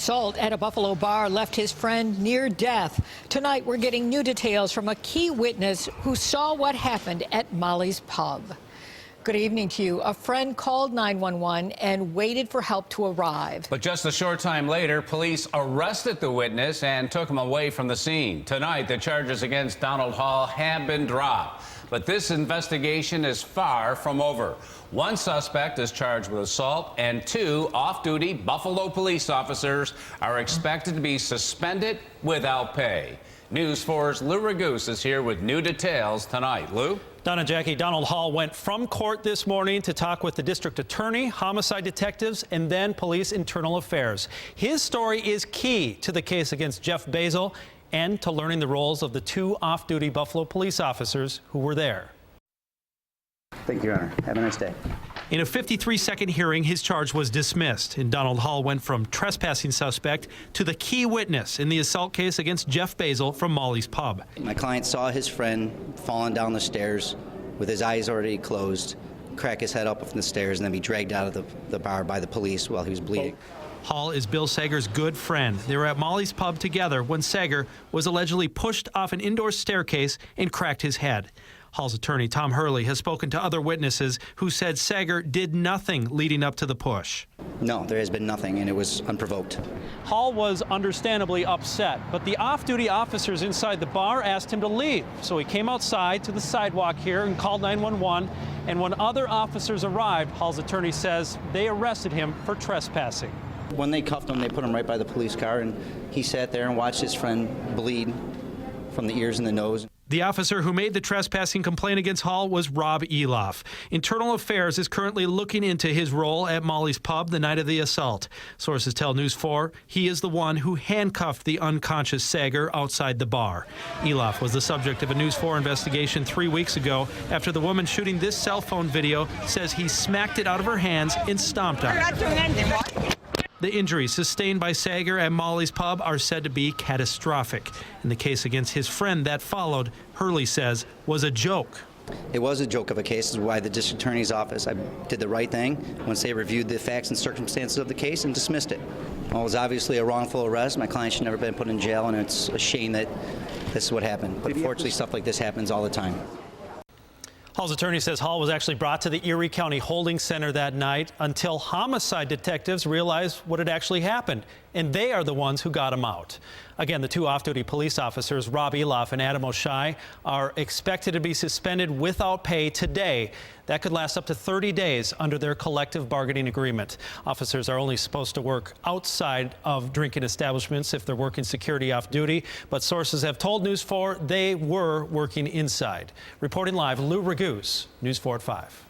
assault at a Buffalo bar left his friend near death. Tonight, we're getting new details from a key witness who saw what happened at Molly's Pub. Good evening to you. A friend called 911 and waited for help to arrive. But just a short time later, police arrested the witness and took him away from the scene. Tonight, the charges against Donald Hall have been dropped. But this investigation is far from over. One suspect is charged with assault, and two off-duty Buffalo police officers are expected to be suspended without pay. News 4's Lou Raguse is here with new details tonight. Lou? Don and Jackie, Donald Hall went from court this morning to talk with the district attorney, homicide detectives, and then police internal affairs. His story is key to the case against Jeff Basil and to learning the roles of the two off-duty Buffalo police officers who were there. Thank you, Your Honor. Have a nice day. In a 53-second hearing, his charge was dismissed, and Donald Hall went from trespassing suspect to the key witness in the assault case against Jeff Basil from Molly's Pub. My client saw his friend falling down the stairs with his eyes already closed, crack his head up from the stairs, and then be dragged out of the bar by the police while he was bleeding. Hall is Bill Sager's good friend. They were at Molly's Pub together when Sager was allegedly pushed off an indoor staircase and cracked his head. Hall's attorney, Tom Hurley, has spoken to other witnesses who said Sager did nothing leading up to the push. No, there has been nothing, and it was unprovoked. Hall was understandably upset, but the off-duty officers inside the bar asked him to leave. So he came outside to the sidewalk here and called 911. And when other officers arrived, Hall's attorney says they arrested him for trespassing. When they cuffed him, they put him right by the police car, and he sat there and watched his friend bleed from the ears and the nose. The officer who made the trespassing complaint against Hall was Rob Eloff. Internal Affairs is currently looking into his role at Molly's Pub the night of the assault. Sources tell News 4 he is the one who handcuffed the unconscious Sager outside the bar. Eloff was the subject of a News 4 investigation 3 weeks ago after the woman shooting this cell phone video says he smacked it out of her hands and stomped on it. The injuries sustained by Sager at Molly's Pub are said to be catastrophic. In the case against his friend that followed, Hurley says, was a joke. It was a joke of a case. This is why the district attorney's office did the right thing once they reviewed the facts and circumstances of the case and dismissed it. Well, it was obviously a wrongful arrest. My client should never have been put in jail, and it's a shame that this is what happened. But unfortunately, stuff like this happens all the time. Hall's attorney says Hall was actually brought to the Erie County Holding Center that night until homicide detectives realized what had actually happened, and they are the ones who got him out. Again, the two off-duty police officers, Rob Eloff and Adam O'Shea, are expected to be suspended without pay today. That could last up to 30 days under their collective bargaining agreement. Officers are only supposed to work outside of drinking establishments if they're working security off-duty, but sources have told News 4 they were working inside. Reporting live, Lou Raguse, News 4 at 5.